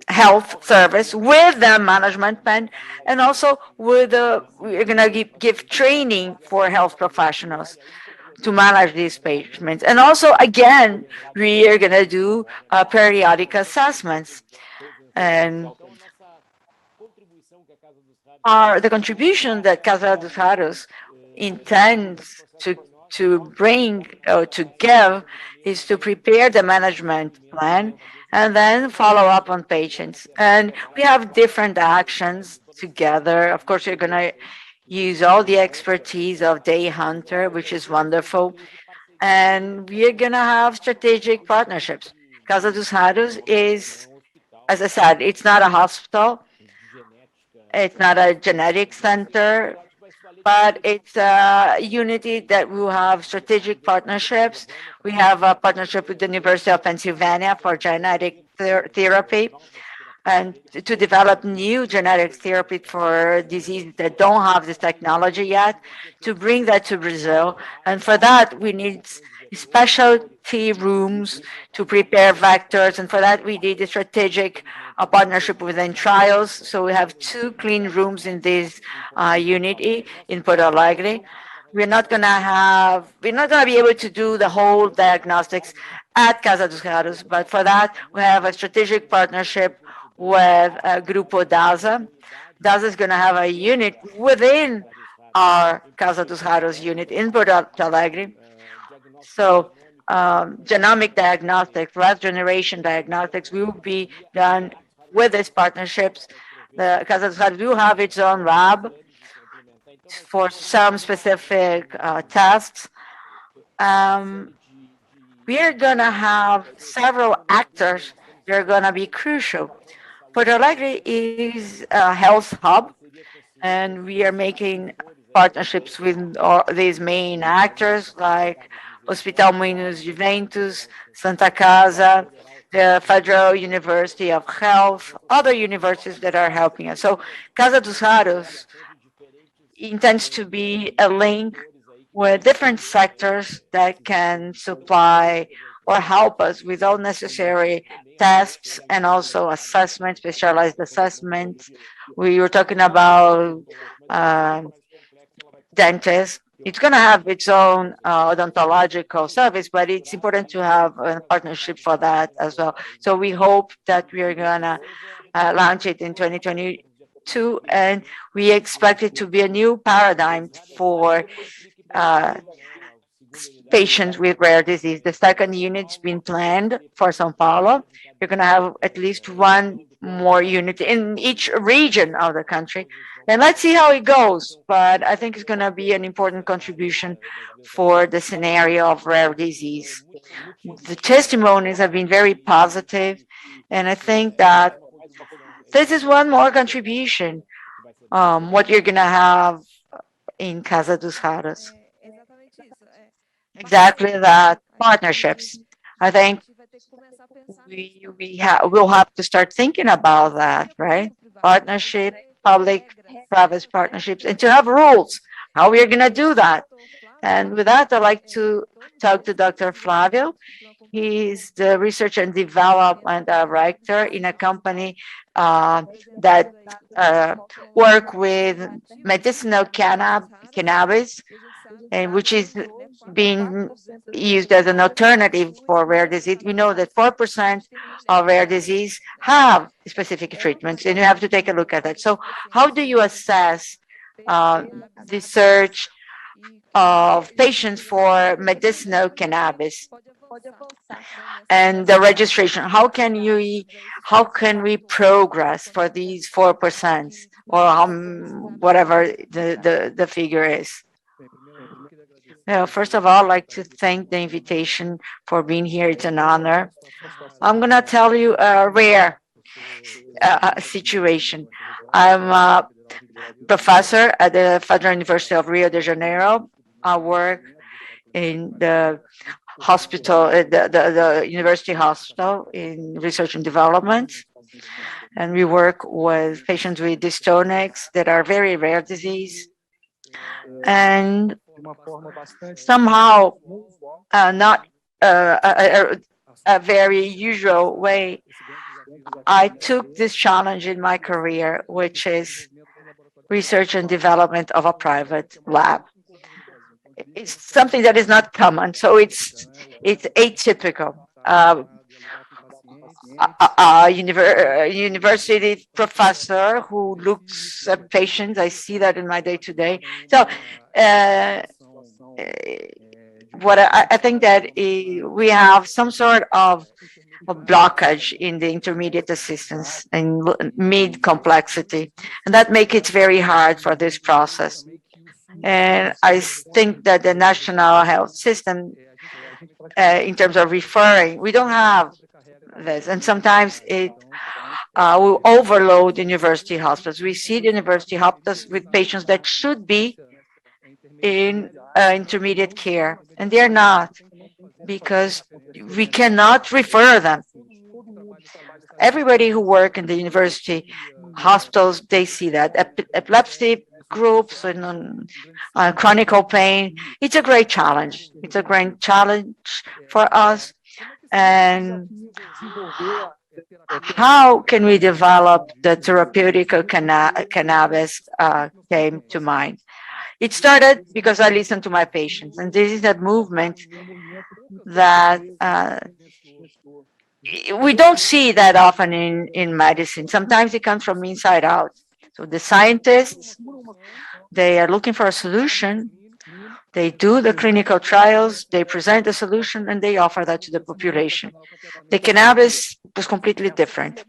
health service with the management plan, and also with we're going to give training for health professionals to manage these patients. And also, again, we are going to do periodic assessments. And the contribution that Casa dos Raros intends to bring or to give is to prepare the management plan and then follow up on patients. And we have different actions together. Of course, we're going to use all the expertise of Day Hunter, which is wonderful. And we're going to have strategic partnerships. Casa dos Raros is, as I said, it's not a hospital. It's not a genetic center, but it's a unity that will have strategic partnerships. We have a partnership with the University of Pennsylvania for genetic therapy and to develop new genetic therapy for diseases that don't have this technology yet, to bring that to Brazil. And for that, we need specialty rooms to prepare vectors. And for that, we need a strategic partnership within trials. So we have 2 clean rooms in this unity in Porto Alegre. We're not going to be able to do the whole diagnostics at Casa dos Raros, but for that, we have a strategic partnership with Grupo DASA. DASA is going to have a unit within our Casa dos Raros unit in Porto Alegre. So genomic diagnostics, last generation diagnostics will be done with these partnerships. The Casa dos Raros will have its own lab for some specific tests. We are going to have several actors that are going to be crucial. Porto Alegre is a health hub, and we are making partnerships with all these main actors like Hospital Moinhos Juventus, Santa Casa, the Federal University of Health, other universities that are helping us. So Casa dos Raros intends to be a link with different sectors that can supply or help us with all necessary tests and also assessment, specialized assessments. We were talking about dentists. It's going to have its own odontological service, but it's important to have a partnership for that as well. So we hope that we are going to launch it in 2022, and we expect it to be a new paradigm for patients with rare disease. The second unit's been planned for São Paulo. We're going to have at least one more unit in each region of the country. And let's see how it goes. But I think it's going to be an important contribution for the scenario of rare disease. The testimonies have been very positive, and I think that this is one more contribution, what you're going to have in Casa dos Raros. Exactly that, partnerships. I think we'll have to start thinking about that, right? Partnership, public-private partnerships, and to have rules, how we are going to do that. And with that, I'd like to talk to Dr. Flavio. He's the research and development director in a company that work with medicinal cannabis, and which is being used as an alternative for rare disease. We know that 4% of rare disease have specific treatments, and you have to take a look at that. So how do you assess the search of patients for medicinal cannabis and the registration? How can we progress for these 4% or whatever the figure is? First of all, I'd like to thank the invitation for being here. It's an honor. I'm going to tell you a rare situation. I'm a professor at the Federal University of Rio de Janeiro. I work in the hospital, the university hospital in research and development. And we work with patients with dystonics that are very rare disease. And somehow not a very usual way, I took this challenge in my career, which is research and development of a private lab. It's something that is not common, so it's atypical. A university professor who looks at patients, I see that in my day-to-day. So what I think that we have some sort of a blockage in the intermediate assistance and mid complexity, and that makes it very hard for this process. And I think that the national health system, in terms of referring, we don't have this, and sometimes it will overload university hospitals. We see the university hospitals with patients that should be in intermediate care, and they're not, because we cannot refer them. Everybody who work in the university hospitals, they see that epilepsy groups and chronic pain. It's a great challenge. It's a great challenge for us. And how can we develop the therapeutic cannabis came to mind. It started because I listened to my patients, and this is a movement that we don't see that often in medicine. Sometimes it comes from inside out. So the scientists, they are looking for a solution They do the clinical trials, they present the solution, and they offer that to the population. The cannabis was completely different.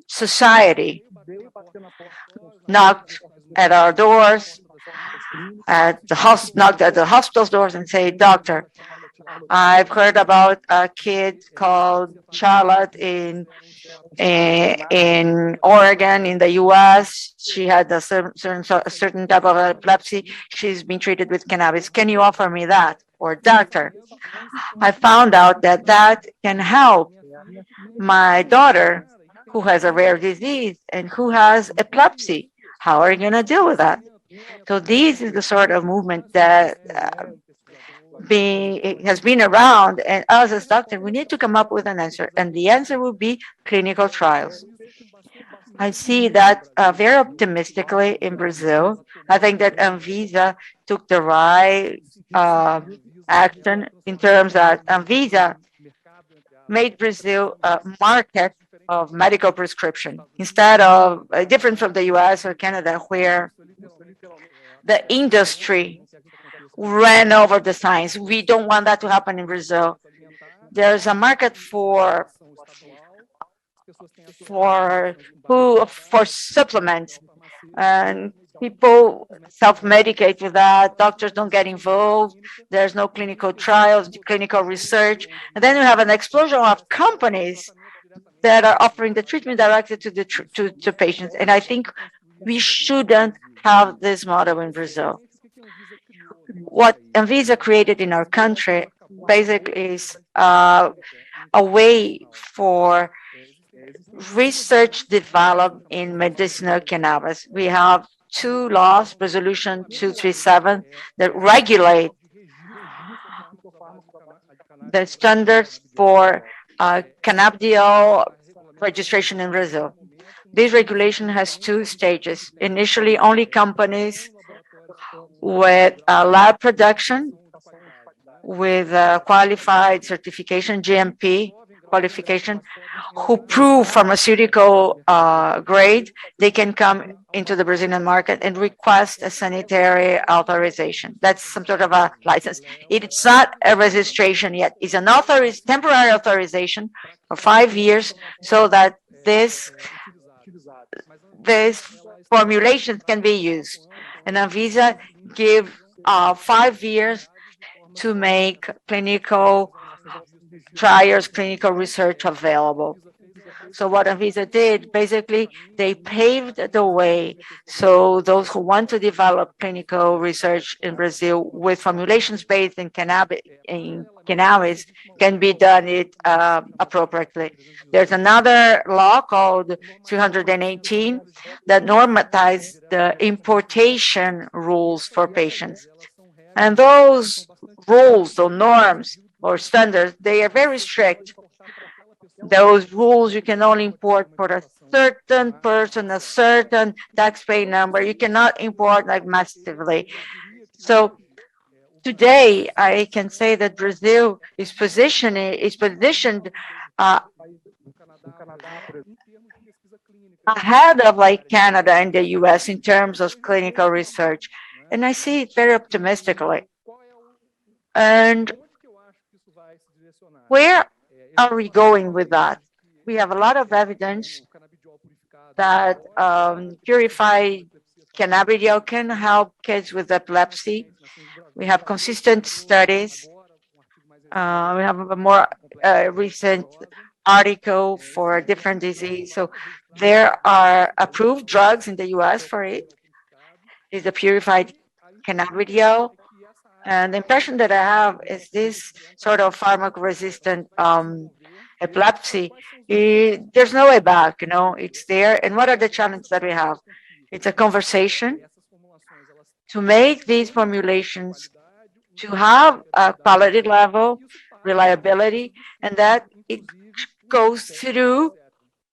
Society knocked at our doors, knocked at the hospital's doors and say, "Doctor, I've heard about a kid called Charlotte in Oregon, in the U.S. She had a certain type of epilepsy. She's been treated with cannabis. Can you offer me that?" Or, "Doctor, I found out that that can help my daughter who has a rare disease and who has epilepsy. How are you going to deal with that?" So this is the sort of movement that has been around, and us as doctors, we need to come up with an answer, and the answer will be clinical trials. I see that very optimistically in Brazil. I think that Anvisa took the right action in terms that Anvisa made Brazil a market of medical prescription instead of different from the US or Canada, where the industry ran over the science. We don't want that to happen in Brazil. There's a market for supplements, and people self-medicate with that. Doctors don't get involved. There's no clinical trials, clinical research, and then you have an explosion of companies that are offering the treatment directly to patients. And I think we shouldn't have this model in Brazil. What Anvisa created in our country basically is a way for research developed in medicinal cannabis. We have two laws, Resolution 237, that regulate the standards for cannabidiol registration in Brazil. This regulation has two stages. Initially, only companies with lab production, with qualified certification, GMP qualification, who prove pharmaceutical grade, they can come into the Brazilian market and request a sanitary authorization. That's some sort of a license. It's not a registration yet. It's an temporary authorization for 5 years so that this formulation can be used. And Anvisa give 5 years to make clinical trials, clinical research available. So what Anvisa did, basically, they paved the way so those who want to develop clinical research in Brazil with formulations based in cannabis can be done appropriately. There's another law called 318 that normatizes the importation rules for patients. And those rules or norms or standards, they are very strict. Those rules, you can only import for a certain person, a certain taxpayer number. You cannot import like massively. So today, I can say that Brazil is positioned ahead of like Canada and the US in terms of clinical research. And I see it very optimistically. And where are we going with that? We have a lot of evidence that purified cannabidiol can help kids with epilepsy. We have consistent studies. We have a more recent article for a different disease. So there are approved drugs in the US for it. It's a purified cannabidiol. And the impression that I have is this sort of pharmacoresistant epilepsy, there's no way back, it's there. And what are the challenges that we have? It's a conversation to make these formulations to have a quality level, reliability, and that it goes through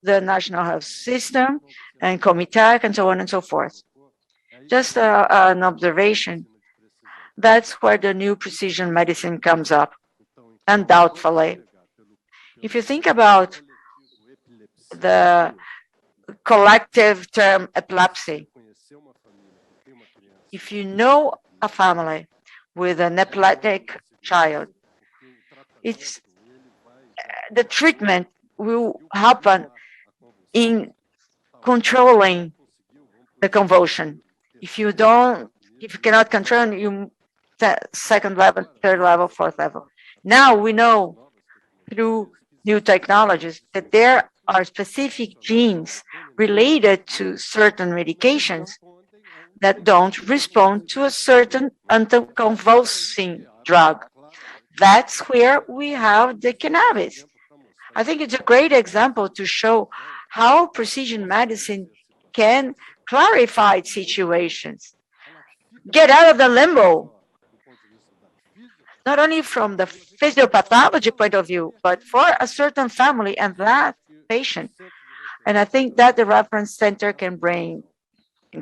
the national health system and Comitec and so on and so forth. Just an observation. That's where the new precision medicine comes up, undoubtedly. If you think about the collective term epilepsy, if you know a family with an epileptic child. It's the treatment will happen in controlling the convulsion. If you cannot control, you second level, third level, fourth level. Now we know through new technologies that there are specific genes related to certain medications that don't respond to a certain anticonvulsing drug. That's where we have the cannabis. I think it's a great example to show how precision medicine can clarify situations, get out of the limbo, not only from the physiopathology point of view, but for a certain family and that patient. And I think that the reference center can bring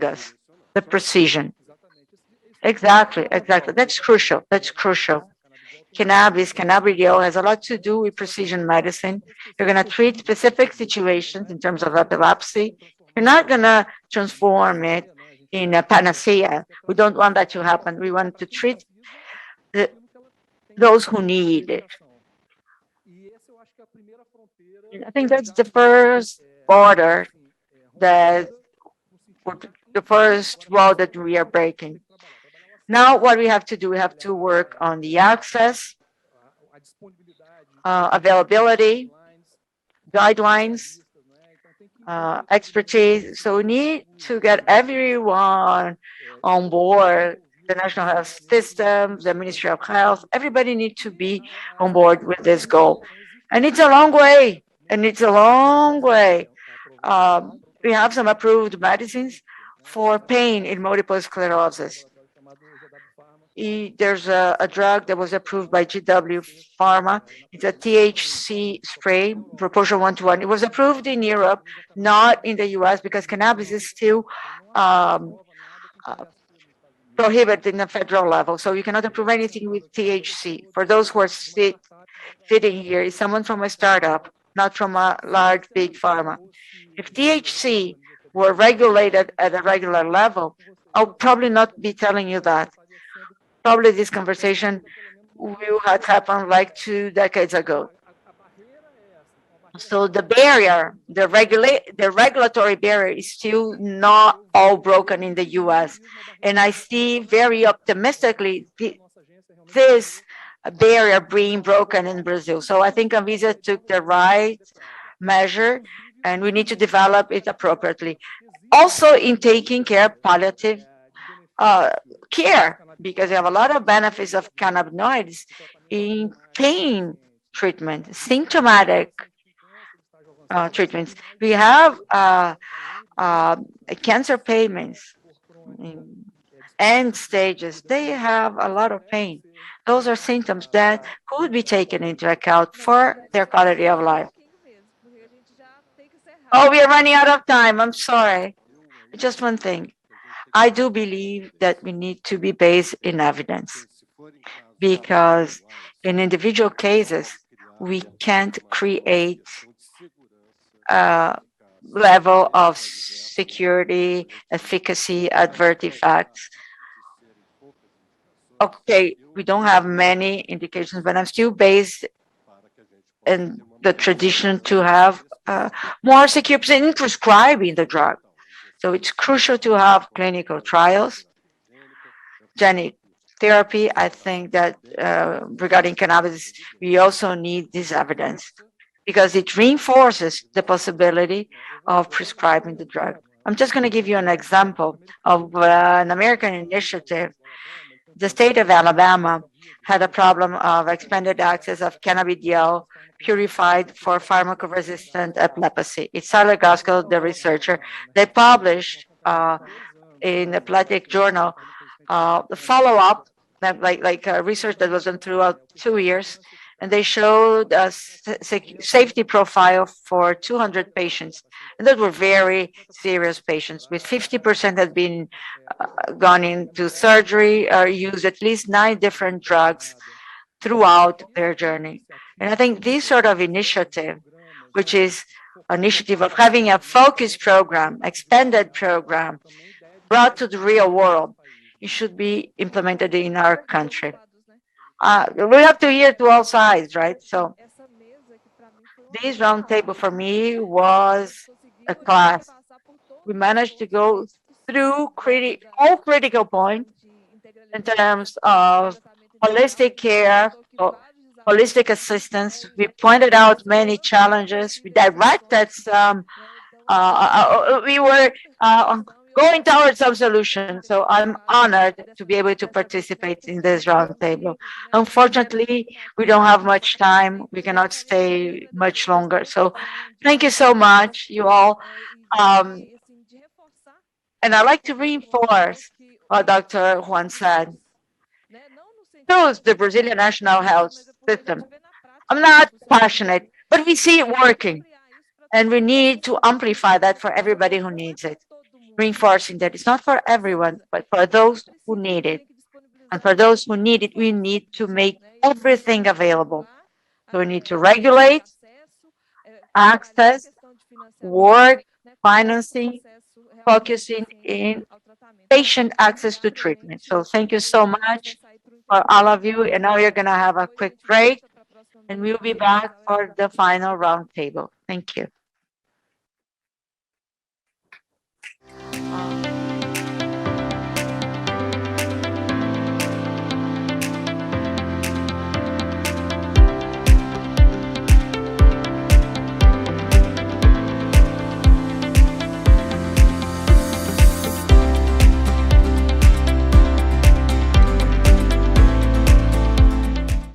us the precision. Exactly. That's crucial. Cannabidiol has a lot to do with precision medicine. You're going to treat specific situations in terms of epilepsy. You're not going to transform it in a panacea. We don't want that to happen. We want to treat those who need it. I think that's the first border, the first wall that we are breaking. Now, what we have to do, we have to work on the access, availability, guidelines, expertise. So we need to get everyone on board, the National Health System, the Ministry of Health. Everybody needs to be on board with this goal. And it's a long way. We have some approved medicines for pain in multiple sclerosis. There's a drug that was approved by GW Pharma. It's a THC spray, proportion 1:1. It was approved in Europe, not in the US, because cannabis is still prohibited in the federal level. So you cannot approve anything with THC. For those who are sitting here, is someone from a startup, not from a large, big pharma. If THC were regulated at a regular level, I'll probably not be telling you that. Probably this conversation will have happened like 2 decades ago. So the barrier, the regulatory barrier is still not all broken in the US. And I see very optimistically this barrier being broken in Brazil. So I think Anvisa took the right measure and we need to develop it appropriately. Also in taking care of palliative care, because we have a lot of benefits of cannabinoids in pain treatment, symptomatic treatments. We have cancer payments in end stages. They have a lot of pain. Those are symptoms that could be taken into account for their quality of life. Oh, we are running out of time. I'm sorry. Just one thing. I do believe that we need to be based in evidence, because in individual cases, we can't create a level of security, efficacy, adverse effects. Okay, we don't have many indications, but I'm still based in the tradition to have more security in prescribing the drug. So it's crucial to have clinical trials. Genic therapy, I think that regarding cannabis, we also need this evidence because it reinforces the possibility of prescribing the drug. I'm just going to give you an example of an American initiative. The state of Alabama had a problem of expanded access of cannabidiol purified for pharmacoresistant epilepsy. It's Tyler Gaskell, the researcher. They published in the Epileptic Journal the follow-up, like research that was done throughout 2 years, and they showed a safety profile for 200 patients. And those were very serious patients, with 50% had been gone into surgery or used at least 9 different drugs throughout their journey. And I think this sort of initiative, which is initiative of having a focused program, expanded program, brought to the real world, it should be implemented in our country. We have to hear to all sides, right? So this roundtable for me was a class. We managed to go through all critical points in terms of holistic care, holistic assistance. We pointed out many challenges. We directed some. We were going towards some solutions. So I'm honored to be able to participate in this roundtable. Unfortunately, we don't have much time. We cannot stay much longer. So thank you so much, you all. And I'd like to reinforce what Dr. Juan said. Choose the Brazilian national health system. I'm not passionate, but we see it working. And we need to amplify that for everybody who needs it, reinforcing that it's not for everyone, but for those who need it. And for those who need it, we need to make everything available. So we need to regulate access, work, financing, focusing in patient access to treatment. So thank you so much for all of you. And now we're going to have a quick break and we'll be back for the final roundtable. Thank you.